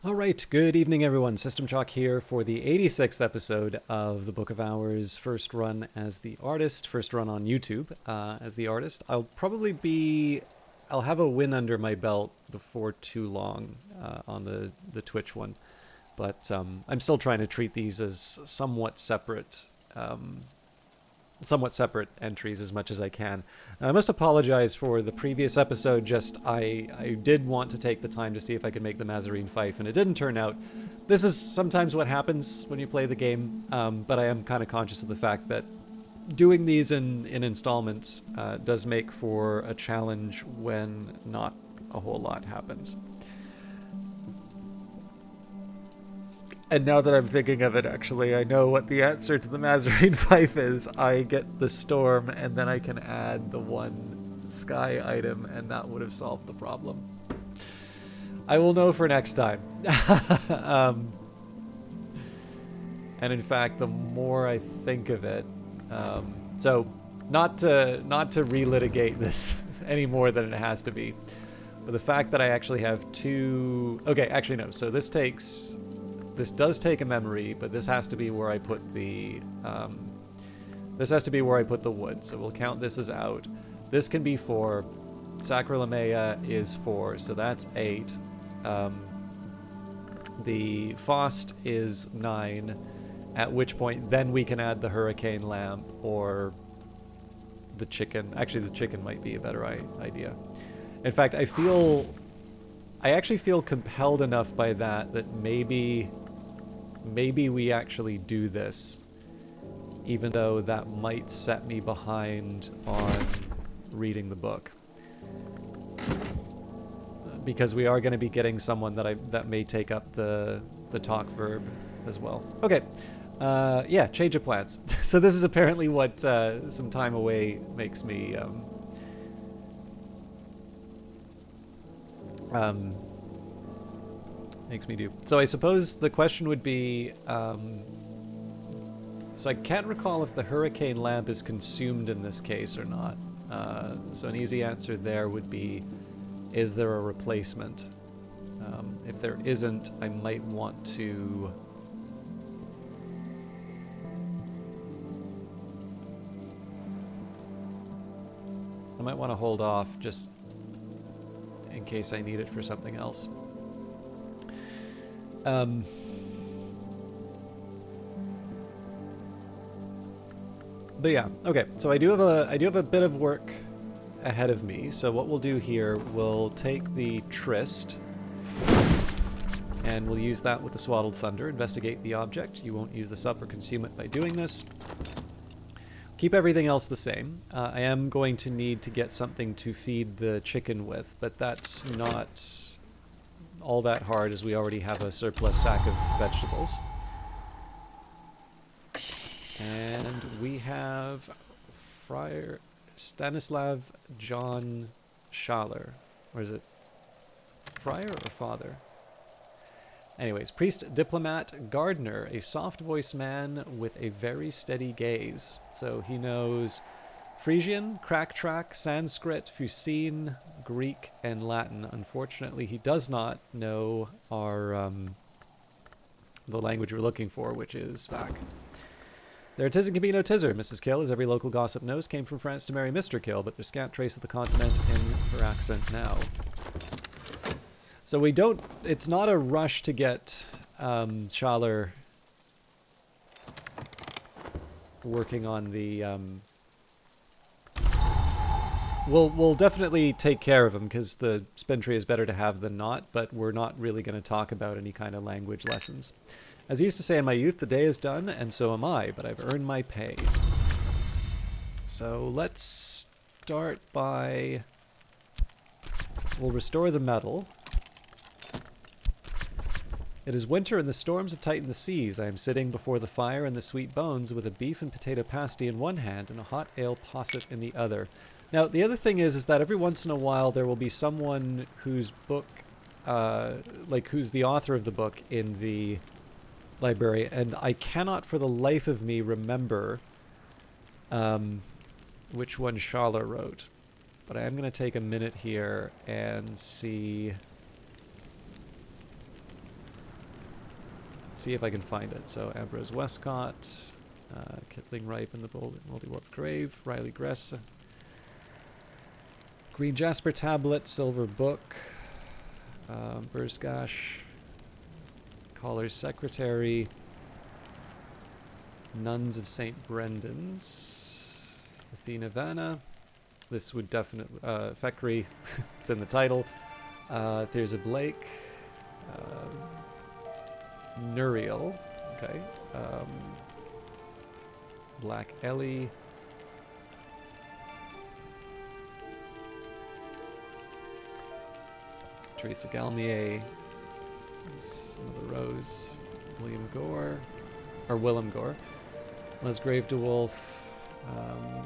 All right, good evening, everyone. System Chalk here for the 86th episode of the Book of Hours, first run as the artist, first run on YouTube as the artist. I'll have a win under my belt before too long on the Twitch one, but I'm still trying to treat these as somewhat separate entries as much as I can. I must apologize for the previous episode. I did want to take the time to see if I could make the Mazarine Fife, and it didn't turn out. This is sometimes what happens when you play the game, but I am kind of conscious of the fact that doing these in installments does make for a challenge when not a whole lot happens. And now that I'm thinking of it, actually, I know what the answer to the Mazarine Fife is. I get the storm, and then I can add the one sky item, and that would have solved the problem. I will know for next time. And in fact, the more I think of it, so not to relitigate this any more than it has to be, but the fact that I actually have two. Okay, actually no. So this does take a memory, but this has to be where I put the wood. So we'll count this as out. This can be 4. Sacralamea is 4, so that's 8. The Faust is 9, at which point then we can add the hurricane lamp or the chicken. Actually, the chicken might be a better idea. In fact, I actually feel compelled enough by that maybe we actually do this, even though that might set me behind on reading the book, because we are going to be getting someone that may take up the talk verb as well. Okay, yeah, change of plans. So this is apparently what some time away makes me do. So I suppose the question would be, so I can't recall if the hurricane lamp is consumed in this case or not. So an easy answer there would be, is there a replacement? If there isn't, I might want to... hold off just in case I need it for something else. But yeah, okay. So I do have a bit of work ahead of me. So what we'll do here, we'll take the Tryst, and we'll use that with the Swaddled Thunder. Investigate the object. You won't use this up or consume it by doing this. Keep everything else the same. I am going to need to get something to feed the chicken with, but that's not all that hard, as we already have a surplus sack of vegetables. And we have Friar Stanislav John Schaller. Or is it Friar or Father? Anyways, priest, diplomat, gardener, a soft-voiced man with a very steady gaze. So he knows Frisian, Crack-Track, Sanskrit, Fusine, Greek, and Latin. Unfortunately, he does not know our the language we're looking for, which is Vac. Their Tiz can be no tizzer. Mrs. Kill, as every local gossip knows, came from France to marry Mr. Kill, but there's scant trace of the continent in her accent now. So we don't... It's not a rush to get Schaller working on the... We'll definitely take care of him, because the spin tree is better to have than not, but we're not really going to talk about any kind of language lessons. As I used to say in my youth, the day is done, and so am I, but I've earned my pay. So let's start by... We'll restore the metal. It is winter and the storms have tightened the seas. I am sitting before the fire and the sweet bones with a beef and potato pasty in one hand and a hot ale posset in the other. Now, the other thing is that every once in a while there will be someone whose book, who's the author of the book in the library, and I cannot for the life of me remember which one Schaller wrote. But I am going to take a minute here and see see if I can find it. So Ambrose Westcott, Kitling Ripe in the Moldy-Warped Grave, Riley Gress, Green Jasper Tablet, Silver Book, Burskash, Collar's Secretary, Nuns of St. Brendan's, Athena Vanna. This would definitely, Fekri, it's in the title. There's a Blake, Nuriel, okay. Black Ellie. Teresa Galmier. That's another Rose. William Gore. Or Willem Gore. Musgrave DeWolf.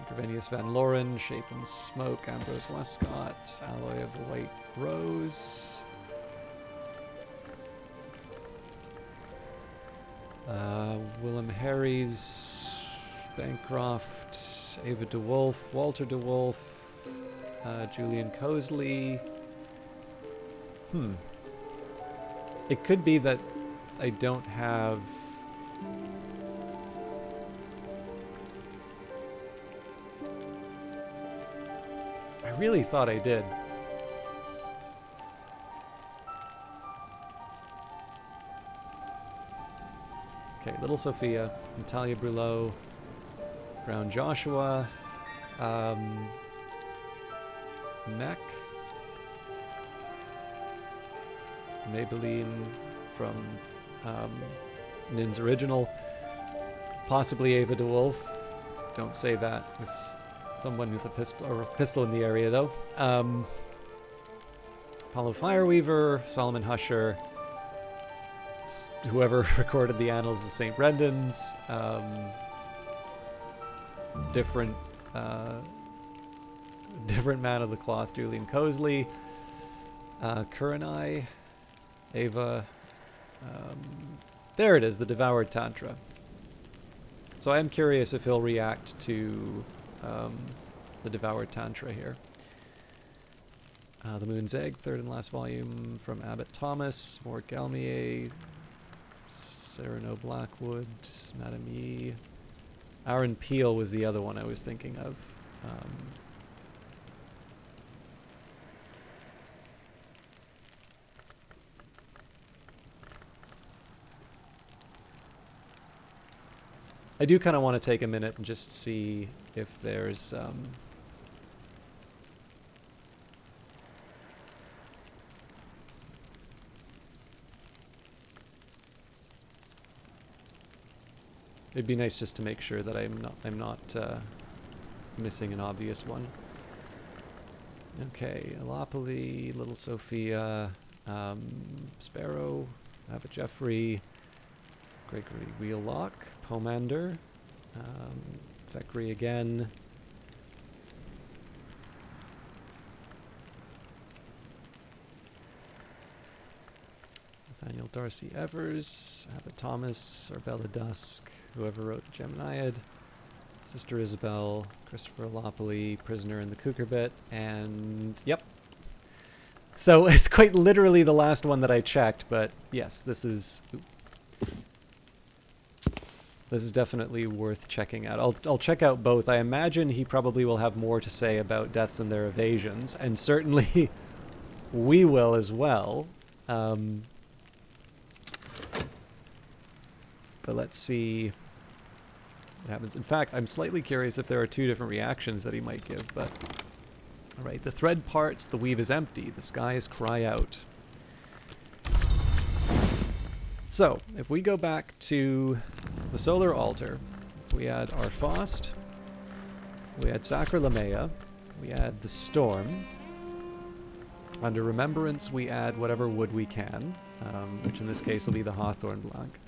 Gravenius Van Loren. Shape and Smoke. Ambrose Westcott. Alloy of the White Rose. Willem Harries. Bancroft. Ava DeWolf. Walter DeWolf. Julian Cosley. It could be that I don't have... I really thought I did. Okay, Little Sophia, Natalia Brulot, Brown Joshua, Mech, Maybelline from Nin's Original, possibly Ava DeWolf. Don't say that. It's someone with a pistol in the area, though. Apollo Fireweaver, Solomon Husher, whoever recorded the Annals of St. Brendan's, different man of the cloth, Julian Cosley, Kurenai, Ava, there it is, the Devoured Tantra. So I am curious if he'll react to the Devoured Tantra here. The Moon's Egg, third and last volume from Abbott Thomas, Mort Galmier, Cyrano Blackwood, Madame Yee. Aaron Peel was the other one I was thinking of. I do kind of want to take a minute and just see if there's it'd be nice just to make sure that I'm not missing an obvious one. Okay, Alopoli, Little Sophia, Sparrow, Abbott Jeffrey, Gregory Wheellock, Pomander, Fekri again, Nathaniel Darcy Evers, Abbott Thomas, Arbella Dusk, whoever wrote the Geminiad, Sister Isabel, Christopher Alopoli, Prisoner in the Cucurbit, and yep. So it's quite literally the last one that I checked, but yes, this is definitely worth checking out. I'll check out both. I imagine he probably will have more to say about Deaths and Their Evasions, and certainly we will as well. But let's see what happens. In fact, I'm slightly curious if there are two different reactions that he might give, but... Alright, the thread parts, the weave is empty, the skies cry out. So, if we go back to the Solar Altar, if we add our Faust, we add Sacra Lamea, we add the Storm. Under Remembrance, we add whatever wood we can, which in this case will be the Hawthorn Blanc.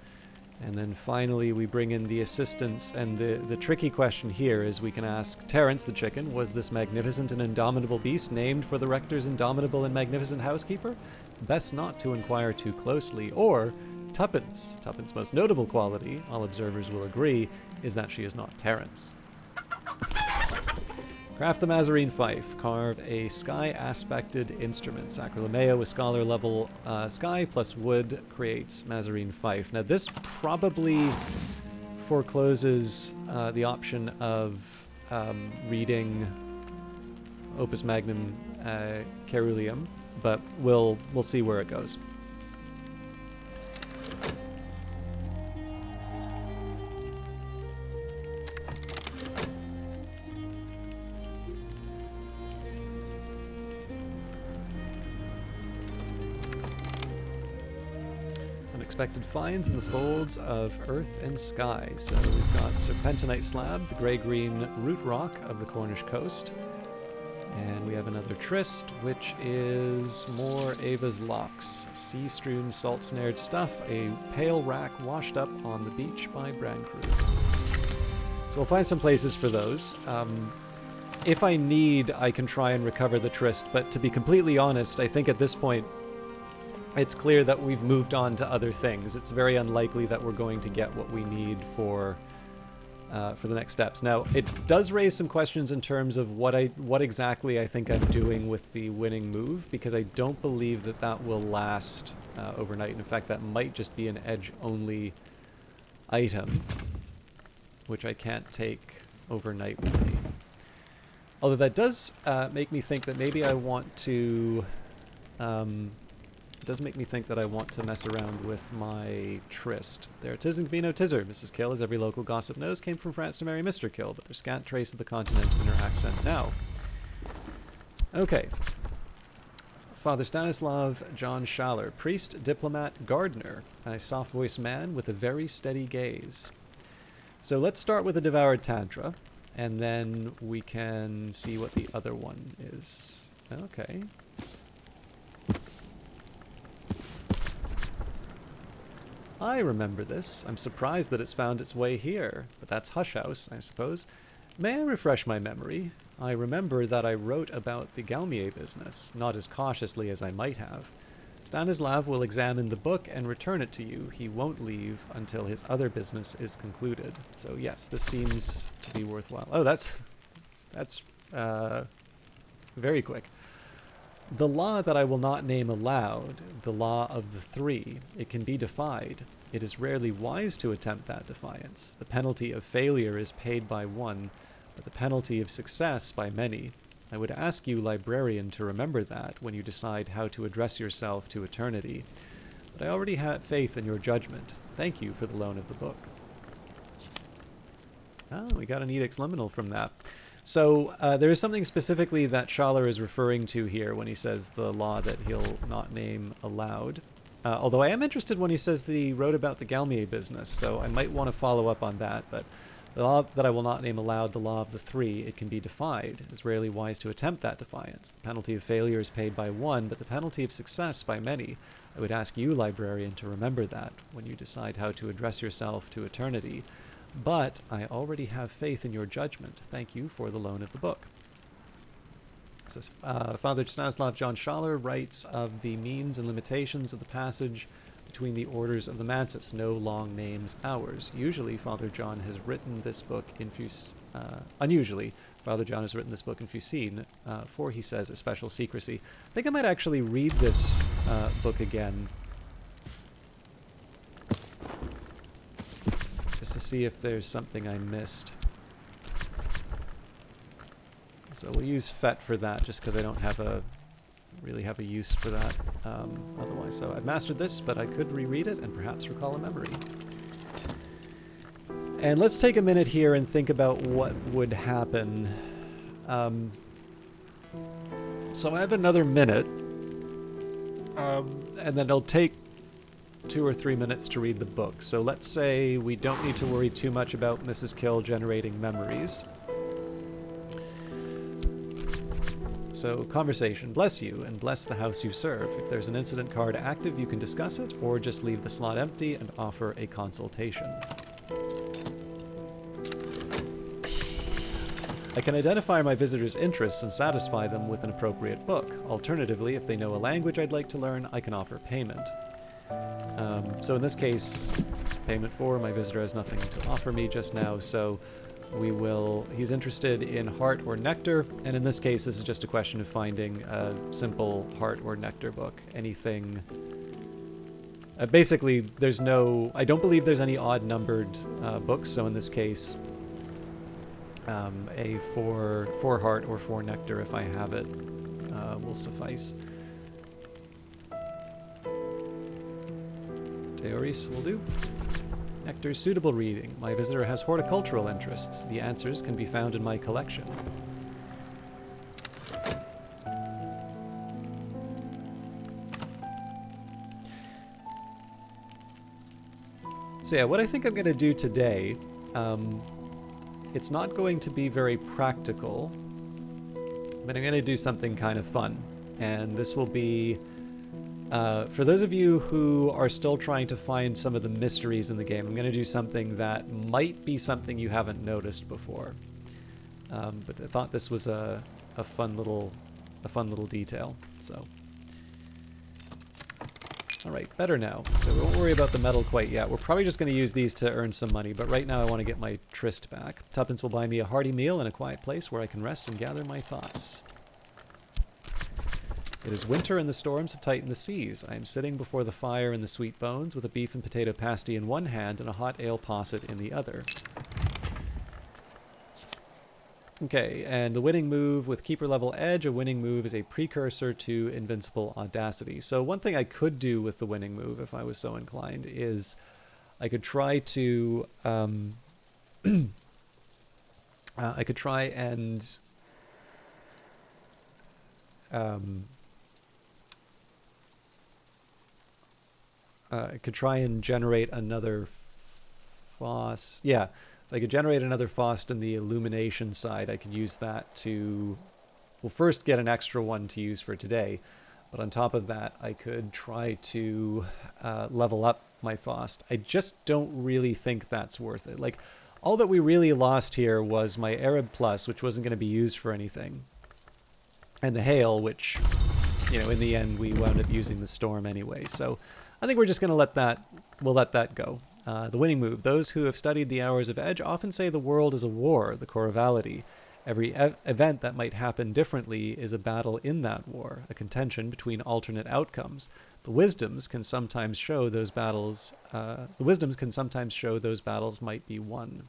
And then finally we bring in the assistants, and the tricky question here is we can ask Terence the chicken, was this magnificent and indomitable beast named for the rector's indomitable and magnificent housekeeper? Best not to inquire too closely. Or Tuppence. Tuppence's most notable quality, all observers will agree, is that she is not Terence. Craft the Mazarine Fife. Carve a sky-aspected instrument. Sacrolemeo with scholar level sky plus wood creates Mazarine Fife. Now this probably forecloses the option of reading Opus Magnum Caeruleum, but we'll see where it goes. Unexpected finds in the folds of earth and sky. So we've got serpentinite slab, the gray-green root rock of the Cornish coast. And we have another tryst, which is more Ava's locks. Sea-strewn, salt-snared stuff, a pale rack washed up on the beach by Brancrew. So we'll find some places for those. If I need, I can try and recover the tryst, but to be completely honest, I think at this point, it's clear that we've moved on to other things. It's very unlikely that we're going to get what we need for the next steps. Now, it does raise some questions in terms of what exactly I think I'm doing with the winning move, because I don't believe that that will last overnight. In fact, that might just be an edge-only item, which I can't take overnight with me. Although that does make me think that maybe I want to... It does make me think that I want to mess around with my tryst. There it is in Camino Tizzer. Mrs. Kill, as every local gossip knows, came from France to marry Mr. Kill, but there's scant trace of the continent in her accent now. Okay. Father Stanislav John Schaller, priest, diplomat, gardener, a soft-voiced man with a very steady gaze. So let's start with the Devoured Tantra, and then we can see what the other one is. Okay. I remember this. I'm surprised that it's found its way here, but that's Hush House, I suppose. May I refresh my memory? I remember that I wrote about the Galmier business, not as cautiously as I might have. Stanislav will examine the book and return it to you. He won't leave until his other business is concluded. So yes, this seems to be worthwhile. Oh, that's very quick. The law that I will not name aloud, the law of the three, it can be defied. It is rarely wise to attempt that defiance. The penalty of failure is paid by one, but the penalty of success by many. I would ask you, librarian, to remember that when you decide how to address yourself to eternity. But I already have faith in your judgment. Thank you for the loan of the book. Oh, we got an Edict's Liminal from that. So there is something specifically that Schaller is referring to here when he says the law that he'll not name aloud. Although I am interested when he says that he wrote about the Galmier business, so I might want to follow up on that. But the law that I will not name aloud, the law of the three, it can be defied. It is rarely wise to attempt that defiance. The penalty of failure is paid by one, but the penalty of success by many. I would ask you, librarian, to remember that when you decide how to address yourself to eternity. But I already have faith in your judgment. Thank you for the loan of the book. It says, Father Stanislav John Schaller writes of the means and limitations of the passage between the orders of the Mansus. No long names ours. Usually, Father John has written this book in unusually, Father John has written this book in Fusine, for, he says, a special secrecy. I think I might actually read this book again, just to see if there's something I missed. So we'll use FET for that, just because I don't really have a use for that otherwise. So I've mastered this, but I could reread it and perhaps recall a memory. And let's take a minute here and think about what would happen. So I have another minute, and then it'll take 2 or 3 minutes to read the book. So let's say we don't need to worry too much about Mrs. Kill generating memories. So, conversation. Bless you, and bless the house you serve. If there's an incident card active, you can discuss it, or just leave the slot empty and offer a consultation. I can identify my visitors' interests and satisfy them with an appropriate book. Alternatively, if they know a language I'd like to learn, I can offer payment. So in this case, payment for, my visitor has nothing to offer me just now, so He's interested in heart or nectar, and in this case, this is just a question of finding a simple heart or nectar book. Anything. Basically, I don't believe there's any odd-numbered books, so in this case, a 4 heart or 4 nectar, if I have it, will suffice. Teoris will do. Nectar suitable reading. My visitor has horticultural interests. The answers can be found in my collection. So yeah, what I think I'm going to do today, it's not going to be very practical, but I'm going to do something kind of fun. And this will be, for those of you who are still trying to find some of the mysteries in the game, I'm going to do something that might be something you haven't noticed before. But I thought this was a fun little detail. So, all right, better now. So we won't worry about the metal quite yet. We're probably just going to use these to earn some money. But right now, I want to get my tryst back. Tuppence will buy me a hearty meal in a quiet place where I can rest and gather my thoughts. It is winter and the storms have tightened the seas. I am sitting before the fire in the sweet bones with a beef and potato pasty in one hand and a hot ale posset in the other. Okay, and the winning move with keeper level edge, a winning move is a precursor to invincible audacity. So one thing I could do with the winning move, if I was so inclined, is I could try to I could try and generate another Faust. Yeah, if I could generate another Faust in the illumination side, I could use that to, well, first get an extra one to use for today. But on top of that, I could try to level up my Faust. I just don't really think that's worth it. Like, all that we really lost here was my Arab Plus, which wasn't going to be used for anything. And the Hail, which, you know, in the end, we wound up using the Storm anyway. So I think we're just going to let that go. The winning move. Those who have studied the Hours of Edge often say the world is a war, the Chorovality. Every event that might happen differently is a battle in that war, a contention between alternate outcomes. The wisdoms can sometimes show those battles. Might be won.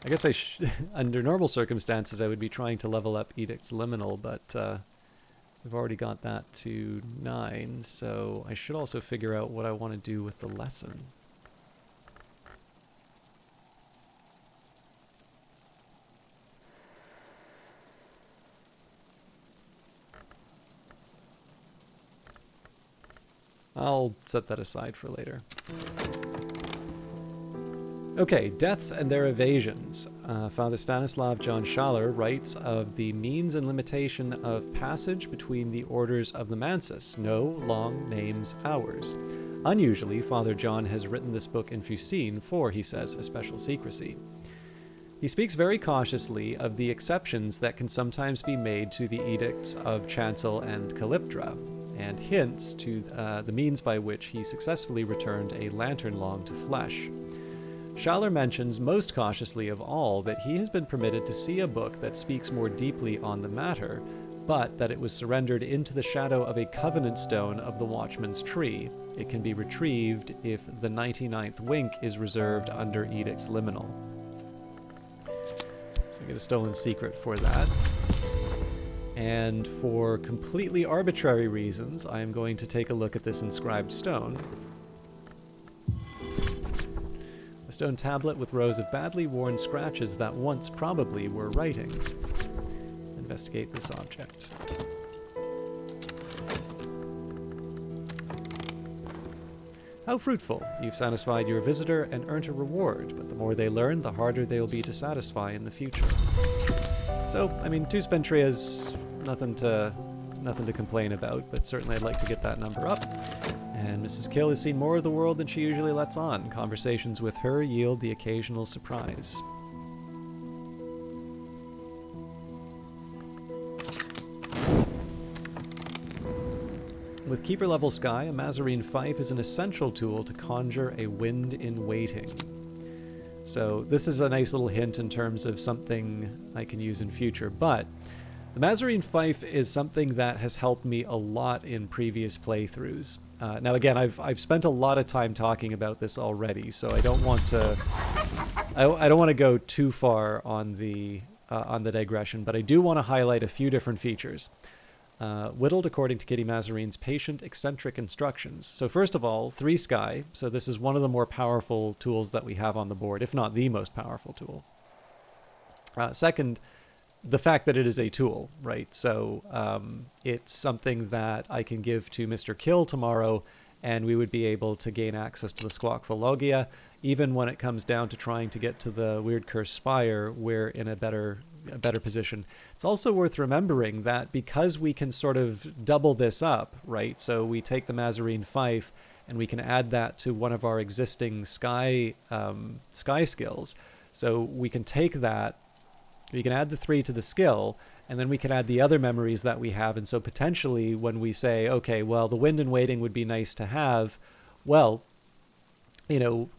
I guess under normal circumstances, I would be trying to level up Edict's Liminal, but we've already got that to 9, so I should also figure out what I want to do with the lesson. I'll set that aside for later. Okay, deaths and their evasions. Father Stanislav John Schaller writes of the means and limitation of passage between the orders of the Mansus. No long names hours. Unusually, Father John has written this book in Fusine for, he says, a special secrecy. He speaks very cautiously of the exceptions that can sometimes be made to the edicts of Chancel and Calyptra, and hints to the means by which he successfully returned a lantern long to flesh. Schaller mentions most cautiously of all that he has been permitted to see a book that speaks more deeply on the matter, but that it was surrendered into the shadow of a covenant stone of the Watchman's Tree. It can be retrieved if the 99th wink is reserved under Edict's Liminal. So I get a stolen secret for that. And for completely arbitrary reasons, I am going to take a look at this inscribed stone. A stone tablet with rows of badly worn scratches that once probably were writing. Investigate this object. How fruitful. You've satisfied your visitor and earned a reward, but the more they learn, the harder they'll be to satisfy in the future. So, I mean, 2 Spentrias, nothing to complain about, but certainly I'd like to get that number up. And Mrs. Kill has seen more of the world than she usually lets on. Conversations with her yield the occasional surprise. With Keeper level Sky, a Mazarine Fife is an essential tool to conjure a wind in waiting. So this is a nice little hint in terms of something I can use in future, but the Mazarine Fife is something that has helped me a lot in previous playthroughs. Now again, I've spent a lot of time talking about this already, so I don't want to I don't want to go too far on the digression, but I do want to highlight a few different features. Whittled according to Kitty Mazarine's patient, eccentric instructions. So first of all, 3 Sky. So this is one of the more powerful tools that we have on the board, if not the most powerful tool. Second, the fact that it is a tool, right? So it's something that I can give to Mr. Kill tomorrow, and we would be able to gain access to the Squawkphologia. Even when it comes down to trying to get to the Weird Curse Spire, we're in a better position. It's also worth remembering that because we can sort of double this up, right? So we take the Mazarine Fife and we can add that to one of our existing Sky skills. So we can take that, we can add the 3 to the skill, and then we can add the other memories that we have. And so potentially when we say, okay, well, the Wind in Waiting would be nice to have, well, you know,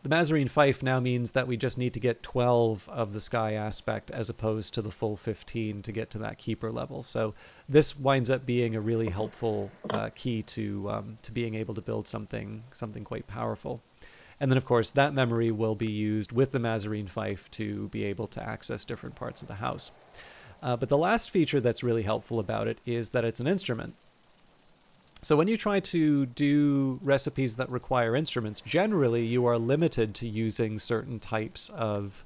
the Mazarine Fife now means that we just need to get 12 of the Sky aspect as opposed to the full 15 to get to that Keeper level. So this winds up being a really helpful key to being able to build something quite powerful. And then, of course, that memory will be used with the Mazarine Fife to be able to access different parts of the house. But the last feature that's really helpful about it is that it's an instrument. So when you try to do recipes that require instruments, generally you are limited to using certain types of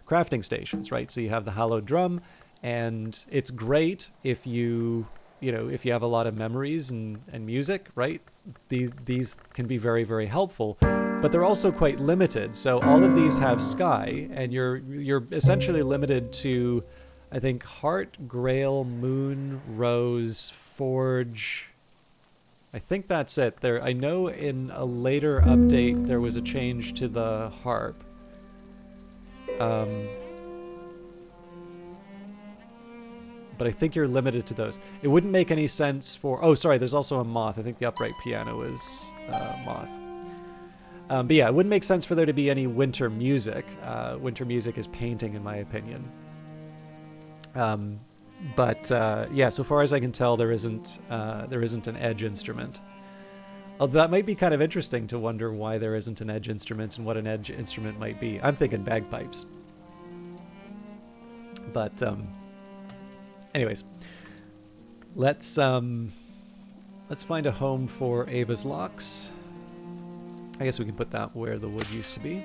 crafting stations, right? So you have the hallowed drum, and it's great if you have a lot of memories and music, right? These can be very, very helpful, but they're also quite limited. So all of these have Sky, and you're essentially limited to, I think, Heart, Grail, Moon, Rose, Forge. I think that's it. I know in a later update there was a change to the harp. But I think you're limited to those. It wouldn't make any sense for... Oh, sorry, there's also a moth. I think the upright piano is moth. But yeah, it wouldn't make sense for there to be any winter music. Winter music is painting, in my opinion. But yeah, so far as I can tell, there isn't an edge instrument. Although that might be kind of interesting to wonder why there isn't an edge instrument and what an edge instrument might be. I'm thinking bagpipes. But anyways, let's find a home for Ava's locks. I guess we can put that where the wood used to be.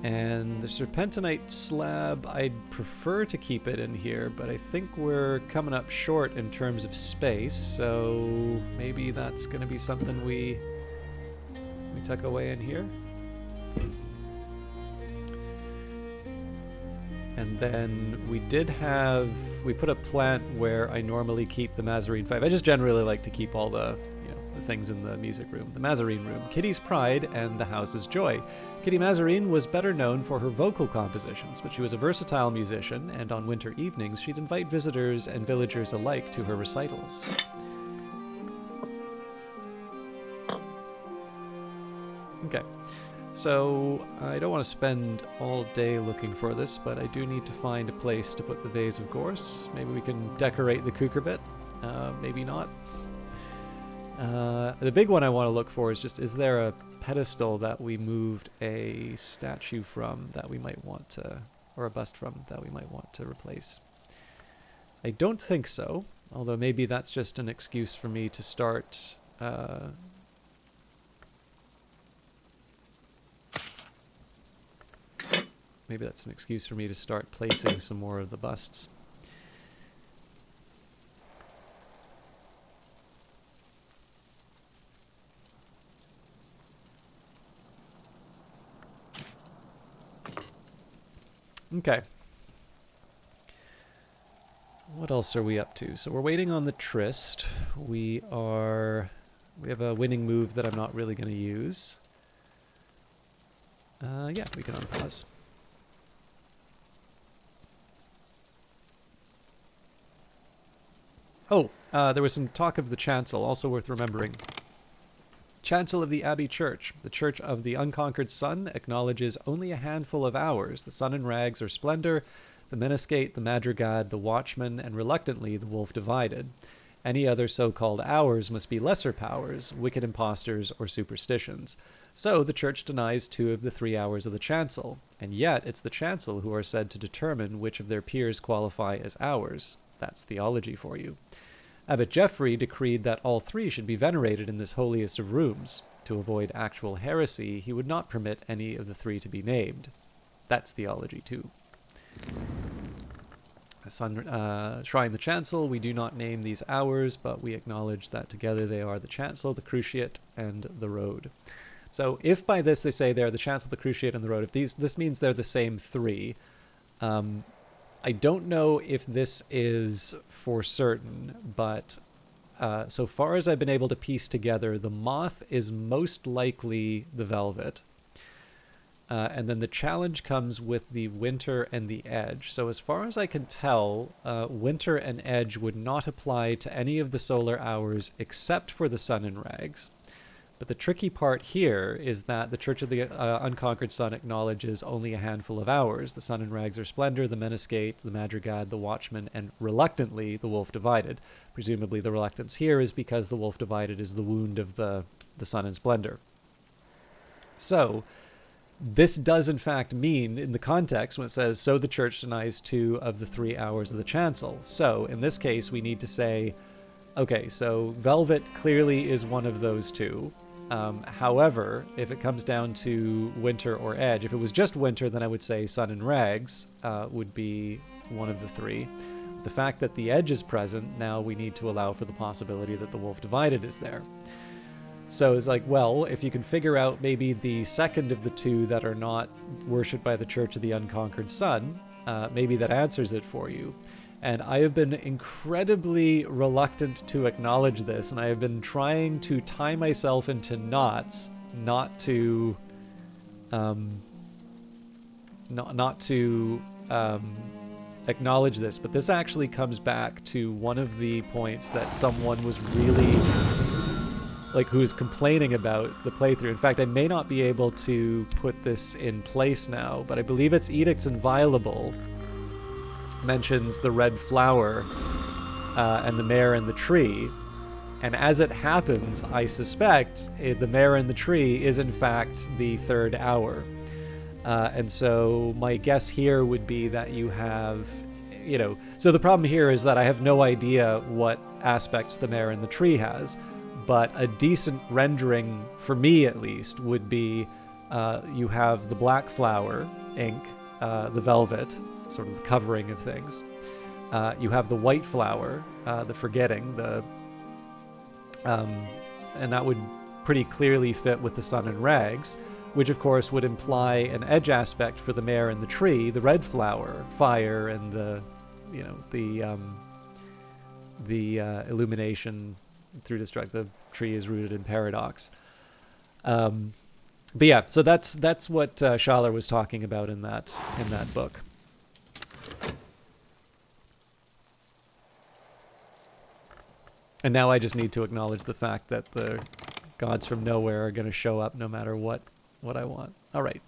And the serpentinite slab, I'd prefer to keep it in here, but I think we're coming up short in terms of space, so maybe that's going to be something we tuck away in here. And then we put a plant where I normally keep the Mazarine Fife. I just generally like to keep all the things in the music room. The Mazarine room, Kitty's pride and the house's joy. Kitty Mazarine was better known for her vocal compositions, but she was a versatile musician, and on winter evenings she'd invite visitors and villagers alike to her recitals. Okay, so I don't want to spend all day looking for this, but I do need to find a place to put the vase of gorse. Maybe we can decorate the cucurbit. Maybe not. The big one I want to look for is there a pedestal that we moved a statue from that we might want to, or a bust from that we might want to replace? I don't think so, although maybe that's just an excuse for me to start placing some more of the busts. Okay. What else are we up to? So we're waiting on the tryst. We are We have a winning move that I'm not really going to use. Yeah, we can unpause. Oh, there was some talk of the chancel, also worth remembering. Chancel of the Abbey Church. The Church of the Unconquered Sun acknowledges only a handful of hours. The sun and rags or splendor, the Menascate, the Madrigad, the Watchman, and reluctantly the Wolf Divided. Any other so-called hours must be lesser powers, wicked impostors, or superstitions. So the Church denies 2 of the 3 hours of the chancel, and yet it's the chancel who are said to determine which of their peers qualify as hours. That's theology for you. Abbot Geoffrey decreed that all 3 should be venerated in this holiest of rooms. To avoid actual heresy, he would not permit any of the 3 to be named. That's theology too. Shrine the chancel, we do not name these hours, but we acknowledge that together they are the chancel, the cruciate, and the road. So if by this they say they're the chancel, the cruciate, and the road, if this means they're the same 3, I don't know if this is for certain, but so far as I've been able to piece together, the moth is most likely the velvet. And then the challenge comes with the winter and the edge. So as far as I can tell, winter and edge would not apply to any of the solar hours except for the sun and rags. But the tricky part here is that the Church of the Unconquered Sun acknowledges only a handful of hours. The sun and rags are splendor, the Menascate, the Madrigad, the Watchman, and reluctantly the Wolf Divided. Presumably the reluctance here is because the Wolf Divided is the wound of the sun and splendor. So this does in fact mean, in the context when it says, so the Church denies 2 of the 3 hours of the chancel. So in this case we need to say, okay, so velvet clearly is one of those 2. However, if it comes down to winter or edge, if it was just winter, then I would say sun and rags would be one of the 3. The fact that the edge is present, now we need to allow for the possibility that the Wolf Divided is there. So it's like, well, if you can figure out maybe the second of the 2 that are not worshipped by the Church of the Unconquered Sun, maybe that answers it for you. And I have been incredibly reluctant to acknowledge this, and I have been trying to tie myself into knots not to acknowledge this. But this actually comes back to one of the points that someone was really who's complaining about the playthrough. In fact, I may not be able to put this in place now, but I believe it's Edicts Inviolable mentions the red flower and the mare and the tree, and as it happens, I suspect the mare and the tree is in fact the 3rd hour, and so my guess here would be that you have, so the problem here is that I have no idea what aspects the mare and the tree has, but a decent rendering, for me at least, would be you have the black flower ink, the velvet, sort of the covering of things. You have the white flower, the forgetting, and that would pretty clearly fit with the sun and rags, which of course would imply an edge aspect for the mare and the tree, the red flower, fire, and the illumination through destruct. The tree is rooted in paradox. But yeah, so that's what Schaller was talking about in that book. And now I just need to acknowledge the fact that the gods from nowhere are going to show up no matter what I want. All right.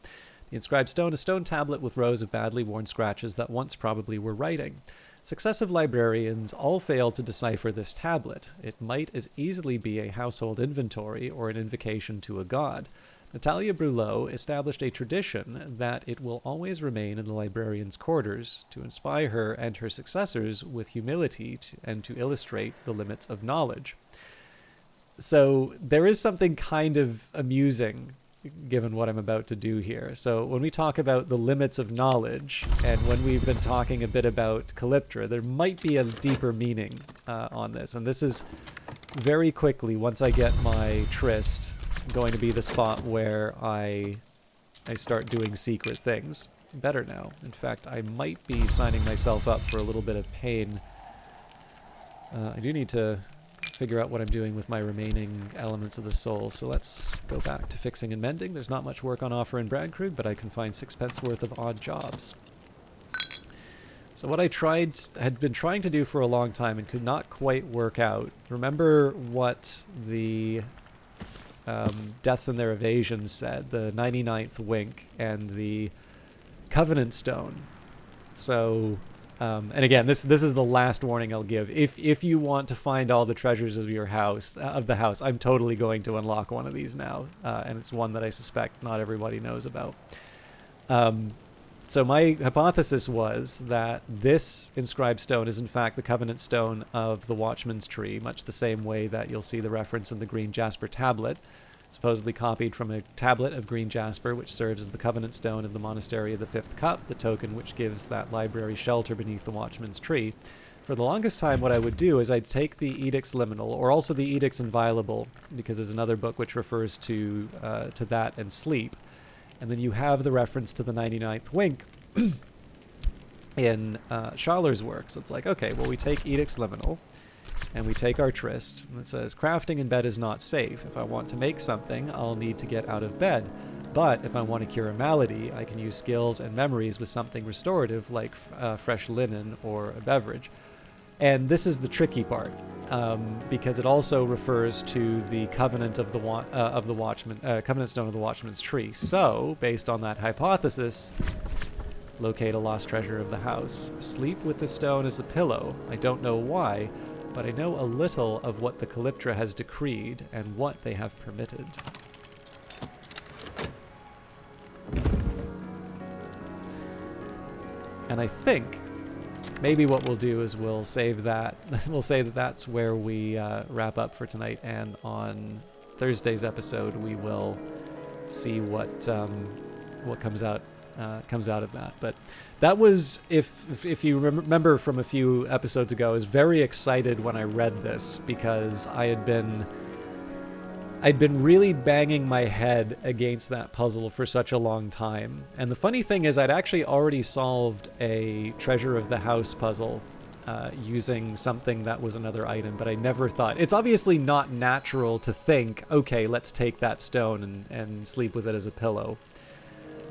The inscribed stone, a stone tablet with rows of badly worn scratches that once probably were writing. Successive librarians all failed to decipher this tablet. It might as easily be a household inventory or an invocation to a god. Natalia Brulot established a tradition that it will always remain in the librarian's quarters to inspire her and her successors with humility and to illustrate the limits of knowledge. So there is something kind of amusing given what I'm about to do here. So when we talk about the limits of knowledge, and when we've been talking a bit about Calyptra, there might be a deeper meaning on this. And this is very quickly, once I get my tryst, going to be the spot where I start doing secret things. Better now. In fact, I might be signing myself up for a little bit of pain. I do need to figure out what I'm doing with my remaining elements of the soul. So let's go back to fixing and mending. There's not much work on offer in Brandkrug, but I can find 6 pence worth of odd jobs. So what I had been trying to do for a long time and could not quite work out. Remember what the Deaths and Their Evasions said, the 99th Wink and the Covenant Stone. So, and again, this is the last warning I'll give. If you want to find all the treasures of your house, I'm totally going to unlock one of these now, and it's one that I suspect not everybody knows about. So my hypothesis was that this inscribed stone is in fact the Covenant Stone of the Watchman's Tree, much the same way that you'll see the reference in the green jasper tablet, supposedly copied from a tablet of green jasper, which serves as the Covenant Stone of the Monastery of the Fifth Cup, the token which gives that library shelter beneath the Watchman's Tree. For the longest time, what I would do is I'd take the Edicts Liminal, or also the Edicts Inviolable, because there's another book which refers to that and sleep, and then you have the reference to the 99th Wink in Schaler's work. So it's like, okay, well, we take Edicts Liminal, and we take our tryst, and it says, crafting in bed is not safe. If I want to make something, I'll need to get out of bed. But if I want to cure a malady, I can use skills and memories with something restorative, like fresh linen or a beverage. And this is the tricky part, because it also refers to the Covenant of the Watchman, Covenant Stone of the Watchman's Tree. So, based on that hypothesis, locate a lost treasure of the house. Sleep with the stone as a pillow. I don't know why, but I know a little of what the Calyptra has decreed and what they have permitted. And I think maybe what we'll do is we'll save that. We'll say that that's where we wrap up for tonight, and on Thursday's episode we will see what comes out of that. But that was, if you remember from a few episodes ago, I was very excited when I read this, because I'd been really banging my head against that puzzle for such a long time. And the funny thing is, I'd actually already solved a Treasure of the House puzzle using something that was another item, but I never thought... It's obviously not natural to think, okay, let's take that stone and sleep with it as a pillow.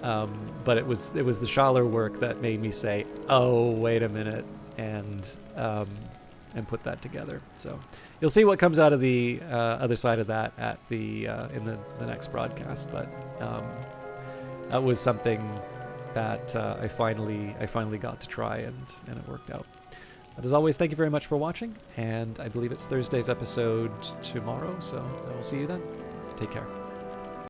But it was the Schaler work that made me say, oh, wait a minute, and put that together. So you'll see what comes out of the other side of that at in the next broadcast. But that was something that I finally got to try, and it worked out. But as always, thank you very much for watching, and I believe it's Thursday's episode tomorrow, so I will see you then. Take care.